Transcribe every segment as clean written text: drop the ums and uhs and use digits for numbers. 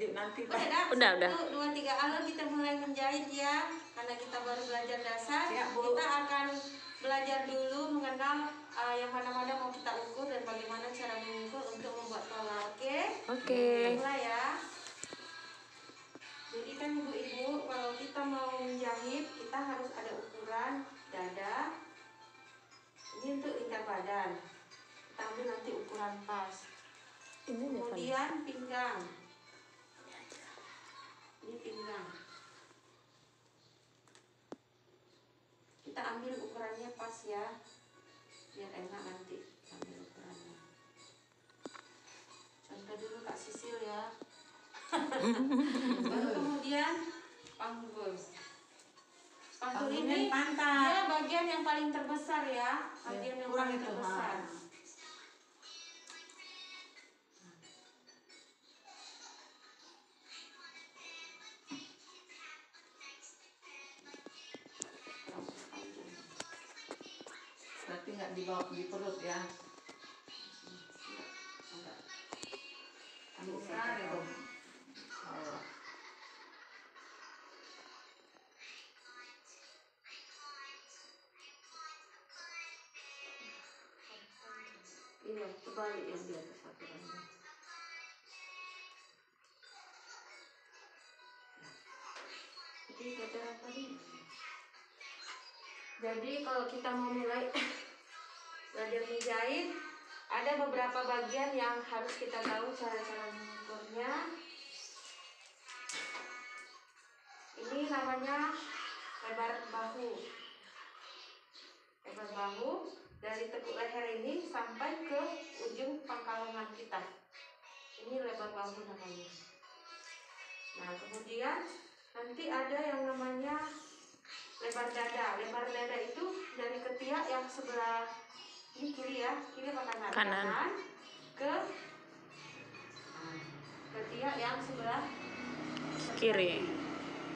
video nanti. Udah. 1, 2, 3 alur kita mulai menjahit ya. Karena kita baru belajar dasar, kita akan belajar dulu mengenal yang mana-mana mau kita ukur dan bagaimana cara mengukur untuk membuat pola. Oke. Mulai ya. Jadi kan ibu-ibu, kalau kita mau menjahit, kita harus ada ukuran dada. Ini untuk lingkar badan. Kita ambil nanti ukuran pas. Kemudian pinggang. Ini pinggang. Kita ambil ukurannya pas ya, biar enak nanti ambil ukurannya. Contoh dulu Kak Sisil ya. Baru kemudian panggul. Panggul ini dia bagian yang paling terbesar ya, bagian yang paling terbesar. Berarti nggak dibawa di perut ya? Enggak. Besar itu. Iya, kebalik yang di atas aturannya. Jadi cara tadi. Jadi kalau kita mau mulai belajar menjahit, ada beberapa bagian yang harus kita tahu cara-cara mengukurnya. Ini namanya lebar bahu. Lebar bahu dari tekuk leher ini sampai ke ujung pangkal lengan kita. Ini lebar bahu namanya. Nah, kemudian nanti ada yang namanya lebar dada. Lebar dada itu dari ketiak yang sebelah ini kiri ya, kiri apa kanan? Kanan ke ketiak yang sebelah Kiri.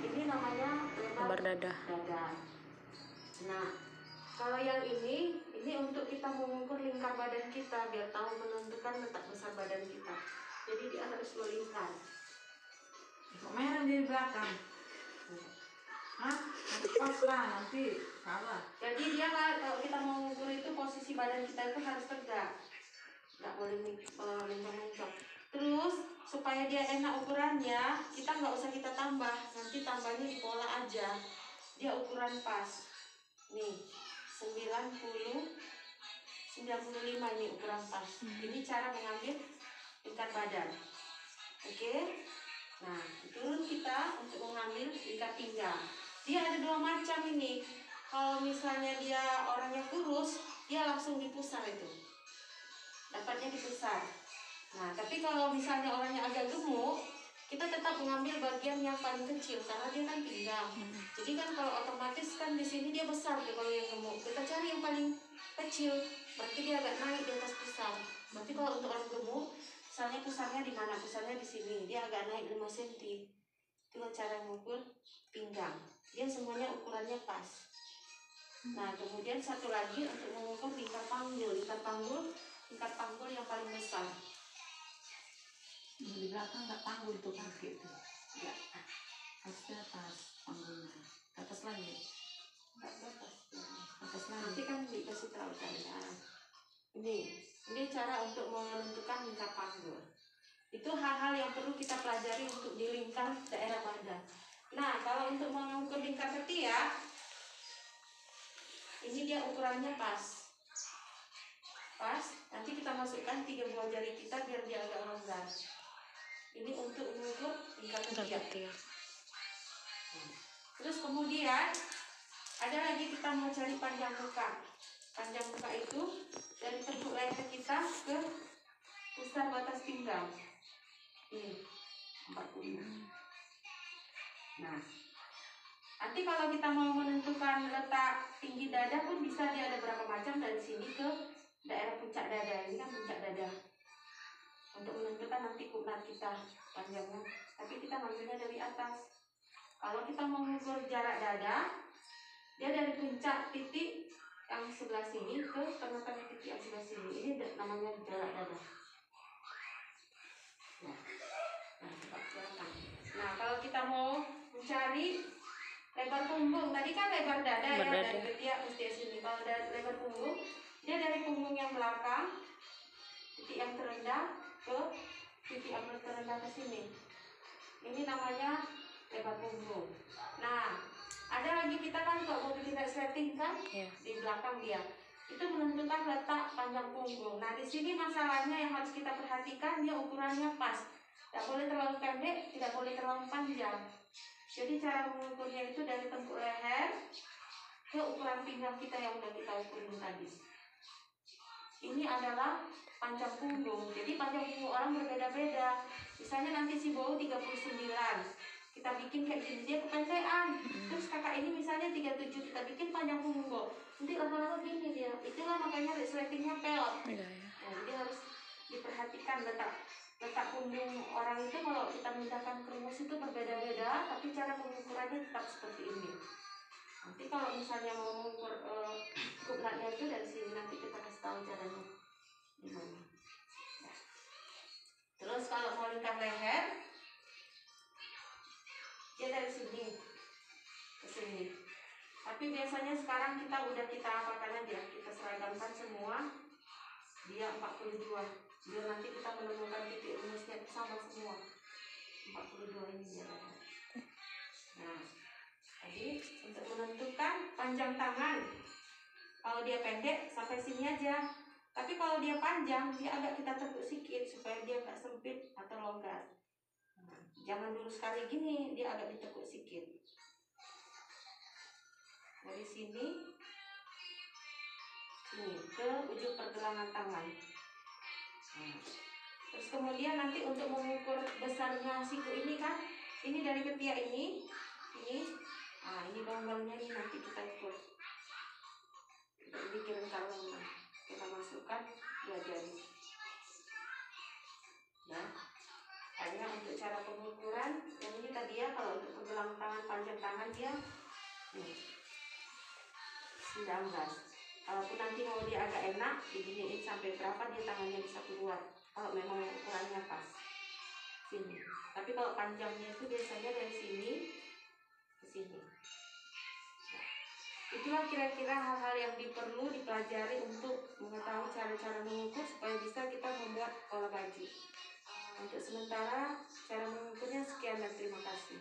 Ini namanya lebar dada. Nah, kalau yang ini untuk kita mengukur lingkar badan kita biar tahu menentukan letak besar badan kita. Jadi dia harus melingkar. Kok merah di belakang? Hah? Pas lah nanti salah. Jadi dia kalau kita mau mengukur itu posisi badan kita itu harus tegak, nggak boleh mencong-mencong. Terus supaya dia enak ukurannya, kita nggak usah kita tambah, nanti tambahnya di pola aja. Dia ukuran pas. Nih 95 ini ukuran pas. Ini cara mengambil lingkar badan. Oke. Nah, turun kita untuk mengambil lingkar pinggang. Dia ada 2 macam ini. Kalau misalnya dia orangnya kurus, dia langsung dipusar itu. Dapatnya dipusar. Nah, tapi kalau misalnya orangnya agak gemuk, kita tetap mengambil bagian yang paling kecil karena dia kan pinggang. Jadi kan kalau otomatis kan di sini dia besar deh kalau yang gemuk. Kita cari yang paling kecil, berarti dia agak naik di atas pusar. Berarti kalau untuk orang gemuk, misalnya pusarnya di mana? Pusarnya di sini, dia agak naik 5 cm. Itulah cara mengukur pinggang. Dia semuanya ukurannya pas. Nah, kemudian satu lagi untuk mengukur lingkar panggul. Lingkar panggul yang paling besar. Di belakang nggak panggul tuh kaki itu. Nggak. Harusnya atas panggulnya. Atas lagi. Nggak atas. Atas lagi. Nanti kan dikasih tahu caranya. Ini cara untuk menentukan lingkar panggul. Itu hal-hal yang perlu kita pelajari untuk di lingkar daerah badan. Nah, kalau untuk mengukur lingkar ketiak, ini dia ukurannya pas. Nanti kita masukkan 3 buah jari kita biar dia agak longgar. Ini untuk mengukur lingkar ketiak. Terus kemudian ada lagi kita mau cari panjang muka. Panjang muka itu dari tekuk leher kita ke pusar batas pinggang. Ini 40. Nah, nanti kalau kita mau menentukan letak tinggi dada pun bisa, dia ada berapa macam dari sini ke daerah puncak dada. Ini kan puncak dada. Untuk menentukan nanti kunat kita panjangnya, tapi kita ngambilnya dari atas. Kalau kita mau mengukur jarak dada, dia dari puncak titik yang sebelah sini ke tengah-tengah titik yang sebelah sini. Ini namanya jarak dada. Nah, coba kelihatan. cari lebar punggung. Tadi kan lebar dada Lebar ya, dada. dari ketiak mesti sini. Kalau dari lebar punggung, dia dari punggung yang belakang, titik yang terendah ke titik yang terendah ke sini. Ini namanya lebar punggung. Nah, ada lagi kita kan kalau mau bikin resleting kan, Iya. di belakang dia. Itu menentukan letak panjang punggung. Nah, di sini masalahnya yang harus kita perhatikan, dia ukurannya pas. Tidak boleh terlalu pendek, tidak boleh terlalu panjang. Jadi cara mengukurnya itu dari tengkuk leher ke ukuran pinggang kita yang udah kita ukurin tadi. Ini adalah panjang punggung. Jadi panjang punggung orang berbeda-beda. Misalnya nanti si Bowo 39, kita bikin kayak gini, dia kepentean. Terus kakak ini misalnya 37, kita bikin panjang punggung Bowo. Nanti lama-lama gini dia. Itulah makanya resletingnya pelot. Iya, ya. Nah, jadi harus diperhatikan letak punggung orang itu. Kalau kita mintakan kerumus itu berbeda-beda, tapi cara pengukurannya tetap seperti ini. Nanti kalau misalnya mau mengukur kublatnya itu dari sini, nanti kita kasih tahu caranya gimana. Ya. Terus kalau mau lingkar leher, dia dari sini ke sini. Tapi biasanya sekarang kita apakan aja, kita seragamkan semua. Dia 42. Biar nanti kita menemukan titik rumusnya sama semua. 42 ini dia. Nah, tadi untuk menentukan panjang tangan. Kalau dia pendek sampai sini aja. Tapi kalau dia panjang, dia agak kita tekuk sedikit supaya dia nggak sempit atau longgar. Nah, jangan dulu sekali gini, dia agak ditekuk sedikit. Dari sini ke ujung pergelangan tangan. Nah, terus kemudian nanti untuk mengukur besarnya siku ini kan, ini dari ketiak ini, nah ini bawahnya ini nanti kita ukur. Kita bikin kalung, kita masukkan 2 jari. Ya, hanya untuk cara pengukuran yang ini tadi ya. Kalau untuk pergelangan tangan, panjang tangan dia 19. Kalaupun nanti mau dia agak enak, diginiin sampai berapa dia tangannya bisa keluar. Kalau memang ukurannya pas sini. Tapi kalau panjangnya itu biasanya dari sini ke sini. Nah, itulah kira-kira hal-hal yang perlu dipelajari untuk mengetahui cara-cara mengukur supaya bisa kita membuat pola baju. Untuk sementara cara mengukurnya sekian dan terima kasih.